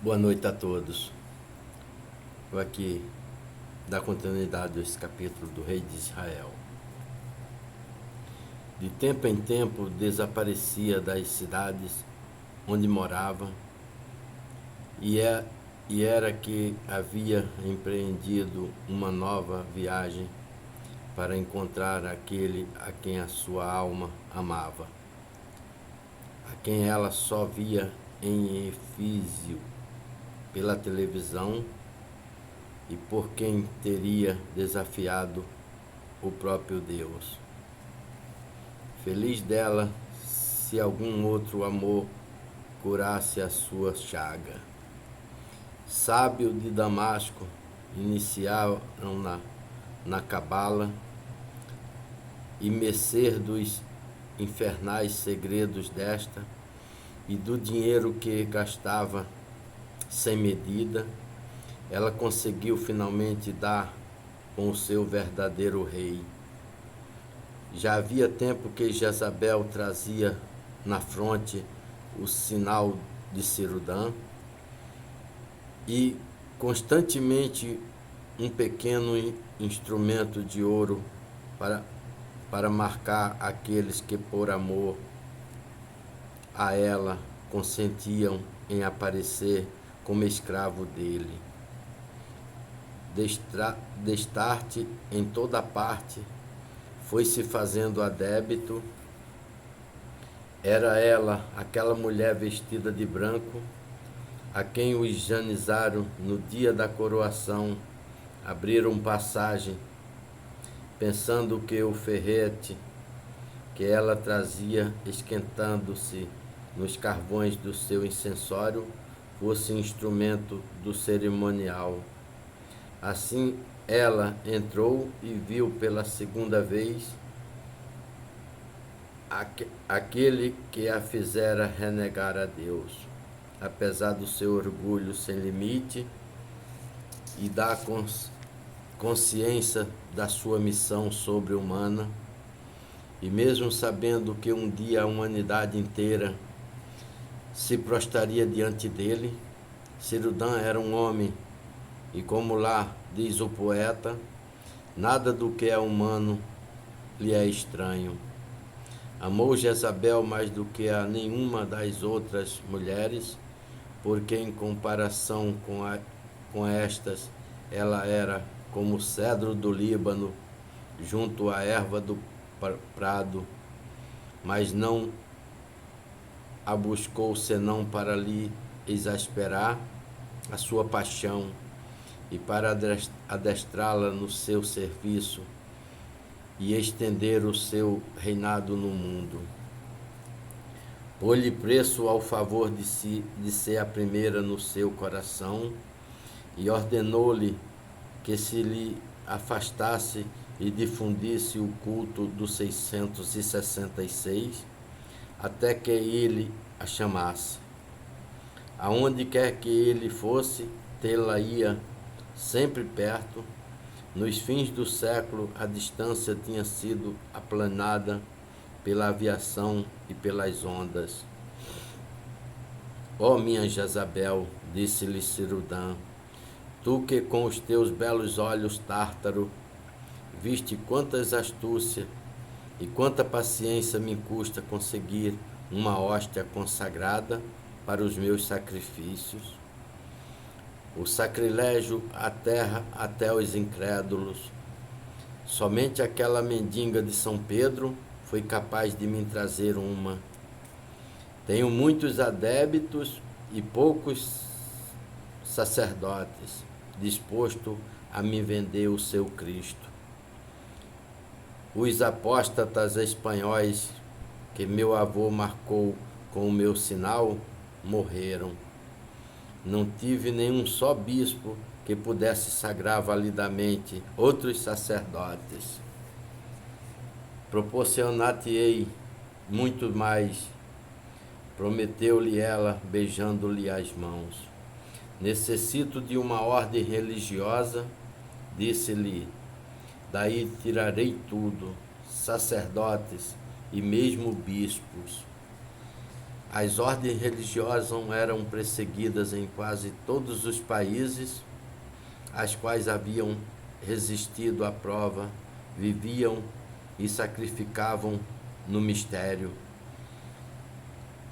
Boa noite a todos. Vou aqui dar continuidade a esse capítulo do rei de Israel. De tempo em tempo desaparecia das cidades onde morava e era que havia empreendido uma nova viagem para encontrar aquele a quem a sua alma amava, a quem ela só via em efísio pela televisão e por quem teria desafiado o próprio Deus. Feliz dela se algum outro amor curasse a sua chaga. Sábio de Damasco iniciaram na cabala e mercê dos infernais segredos desta e do dinheiro que gastava sem medida, ela conseguiu finalmente dar com o seu verdadeiro rei. Já havia tempo que Jezabel trazia na fronte o sinal de Sirudã e constantemente um pequeno instrumento de ouro para marcar aqueles que por amor a ela consentiam em aparecer como escravo dele. Destarte em toda parte, foi se fazendo a débito. Era ela, aquela mulher vestida de branco, a quem os janizaram no dia da coroação abriram passagem, pensando que o ferrete que ela trazia esquentando-se nos carvões do seu incensório fosse instrumento do cerimonial. Assim ela entrou e viu pela segunda vez aquele que a fizera renegar a Deus, apesar do seu orgulho sem limite e da consciência da sua missão sobre-humana, e mesmo sabendo que um dia a humanidade inteira se prostraria diante dele. Sirudã era um homem, e como lá diz o poeta, nada do que é humano lhe é estranho. Amou Jezabel mais do que a nenhuma das outras mulheres, porque em comparação com estas, ela era como o cedro do Líbano, junto à erva do prado, mas não a buscou senão para lhe exasperar a sua paixão e para adestrá-la no seu serviço e estender o seu reinado no mundo. Pôs-lhe preço ao favor de ser a primeira no seu coração e ordenou-lhe que se lhe afastasse e difundisse o culto do 666, até que ele a chamasse. Aonde quer que ele fosse, tê-la-ia sempre perto. Nos fins do século, a distância tinha sido aplanada pela aviação e pelas ondas. Ó minha Jezabel, disse-lhe Sirudã, tu que com os teus belos olhos tártaro viste quantas astúcia e quanta paciência me custa conseguir uma hóstia consagrada para os meus sacrifícios. O sacrilégio aterra até os incrédulos. Somente aquela mendiga de São Pedro foi capaz de me trazer uma. Tenho muitos adébitos e poucos sacerdotes dispostos a me vender o seu Cristo. Os apóstatas espanhóis que meu avô marcou com o meu sinal morreram. Não tive nenhum só bispo que pudesse sagrar validamente outros sacerdotes. Proporcionar-te-ei muito mais, prometeu-lhe ela, beijando-lhe as mãos. Necessito de uma ordem religiosa, disse-lhe, daí tirarei tudo, sacerdotes e mesmo bispos. As ordens religiosas eram perseguidas em quase todos os países, as quais haviam resistido à prova, viviam e sacrificavam no mistério.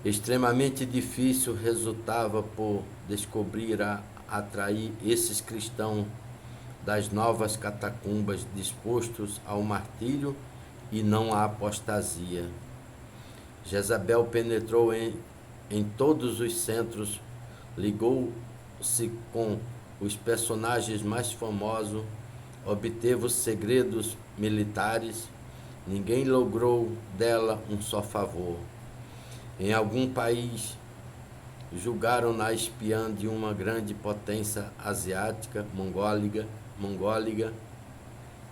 Extremamente difícil resultava por descobrir a atrair esses cristãos das novas catacumbas dispostos ao martírio e não à apostasia. Jezabel penetrou em todos os centros, ligou-se com os personagens mais famosos, obteve os segredos militares, ninguém logrou dela um só favor. Em algum país, julgaram-na espiã de uma grande potência asiática, mongólica,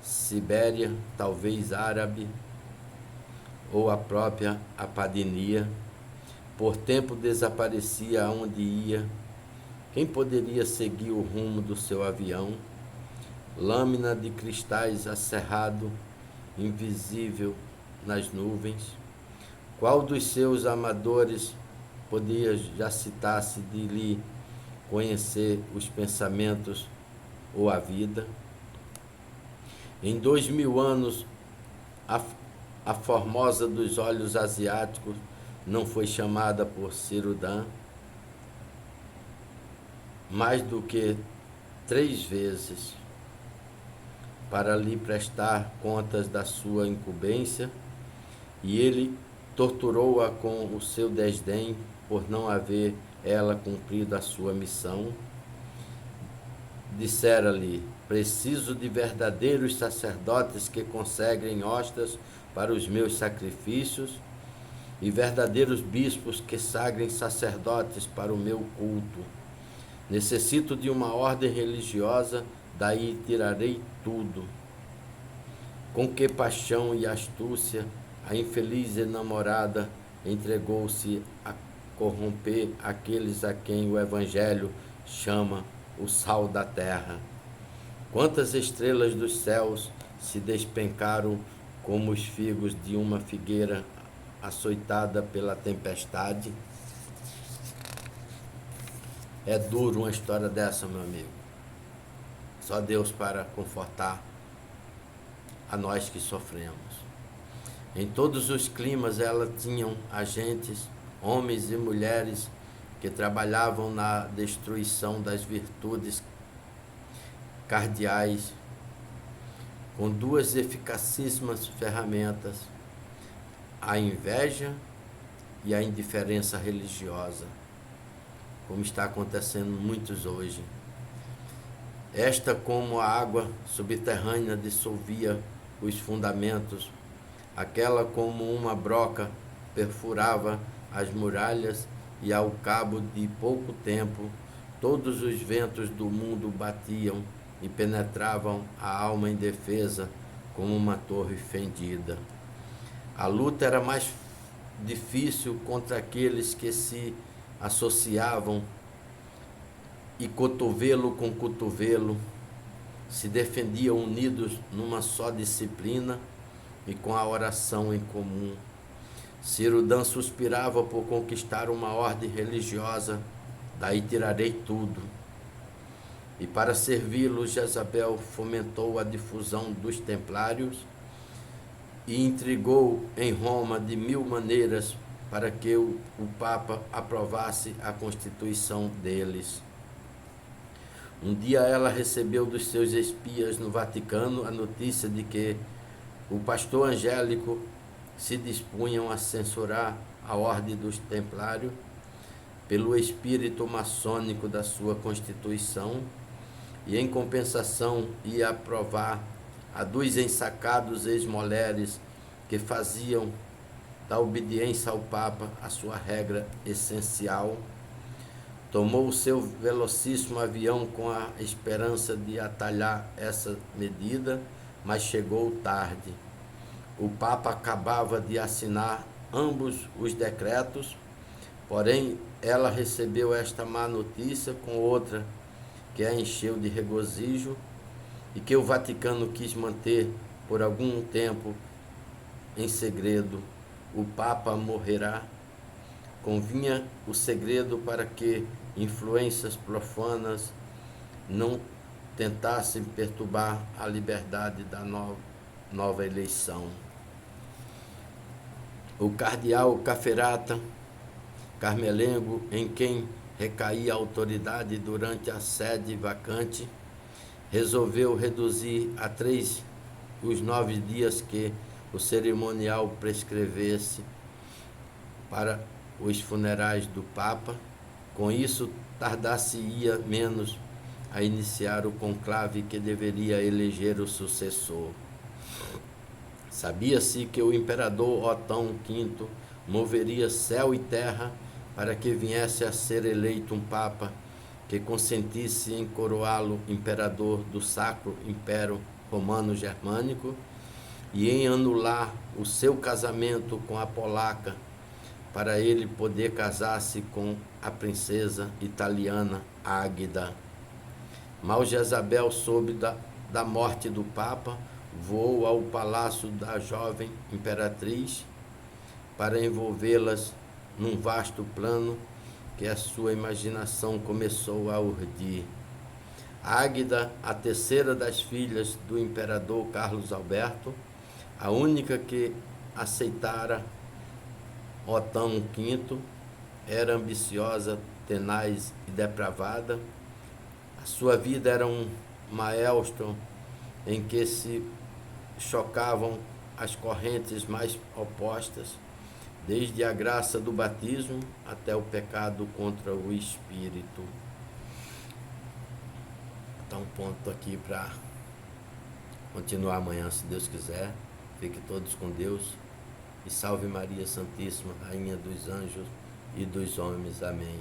Sibéria, talvez árabe, ou a própria Apadinia. Por tempo desaparecia aonde ia. Quem poderia seguir o rumo do seu avião? Lâmina de cristais acerrado, invisível nas nuvens. Qual dos seus amadores podia já citar-se de lhe conhecer os pensamentos ou a vida? Em 2000 anos, a formosa dos olhos asiáticos não foi chamada por Cirudã mais do que 3 vezes para lhe prestar contas da sua incumbência, e ele torturou-a com o seu desdém por não haver ela cumprido a sua missão. Dissera-lhe: preciso de verdadeiros sacerdotes que consagrem hóstias para os meus sacrifícios e verdadeiros bispos que sagrem sacerdotes para o meu culto. Necessito de uma ordem religiosa, daí tirarei tudo. Com que paixão e astúcia a infeliz enamorada entregou-se a corromper aqueles a quem o Evangelho chama o sal da terra. Quantas estrelas dos céus se despencaram como os figos de uma figueira açoitada pela tempestade. É duro uma história dessa, meu amigo. Só Deus para confortar a nós que sofremos. Em todos os climas ela tinham agentes, homens e mulheres, que trabalhavam na destruição das virtudes cardeais, com 2 eficacíssimas ferramentas: a inveja e a indiferença religiosa, como está acontecendo muitos hoje. Esta, como a água subterrânea dissolvia os fundamentos, aquela, como uma broca, perfurava as muralhas, e ao cabo de pouco tempo todos os ventos do mundo batiam e penetravam a alma indefesa como uma torre fendida. A luta era mais difícil contra aqueles que se associavam e, cotovelo com cotovelo, se defendiam unidos numa só disciplina e com a oração em comum. Cirudã suspirava por conquistar uma ordem religiosa, daí tirarei tudo. E para servi-lo, Jezabel fomentou a difusão dos templários e intrigou em Roma de 1000 maneiras para que o Papa aprovasse a constituição deles. Um dia ela recebeu dos seus espias no Vaticano a notícia de que o pastor Angélico se dispunham a censurar a ordem dos templários pelo espírito maçônico da sua constituição, e em compensação ia aprovar a 2 ensacados ex-moleres que faziam da obediência ao Papa a sua regra essencial. Tomou o seu velocíssimo avião com a esperança de atalhar essa medida, mas chegou tarde. O Papa acabava de assinar ambos os decretos, porém ela recebeu esta má notícia com outra que a encheu de regozijo e que o Vaticano quis manter por algum tempo em segredo. O Papa morrerá Convinha o segredo para que influências profanas não tentassem perturbar a liberdade da nova eleição. O cardeal Caferata Carmelengo, em quem recaía a autoridade durante a sede vacante, resolveu reduzir a 3 os 9 dias que o cerimonial prescrevesse para os funerais do Papa. Com isso, tardar-se-ia menos a iniciar o conclave que deveria eleger o sucessor. Sabia-se que o imperador Otão V moveria céu e terra para que viesse a ser eleito um Papa que consentisse em coroá-lo imperador do Sacro Império Romano-Germânico e em anular o seu casamento com a polaca, para ele poder casar-se com a princesa italiana Águida. Mal Jezabel soube da morte do Papa, voou ao palácio da jovem imperatriz para envolvê-las num vasto plano que a sua imaginação começou a urdir. Águida, a terceira das filhas do imperador Carlos Alberto, a única que aceitara Otão V, era ambiciosa, tenaz e depravada. A sua vida era um maelstrom em que se chocavam as correntes mais opostas, desde a graça do batismo até o pecado contra o espírito. Então, ponto aqui para continuar amanhã, se Deus quiser. Fiquem todos com Deus e salve Maria Santíssima, Rainha dos Anjos e dos Homens. Amém.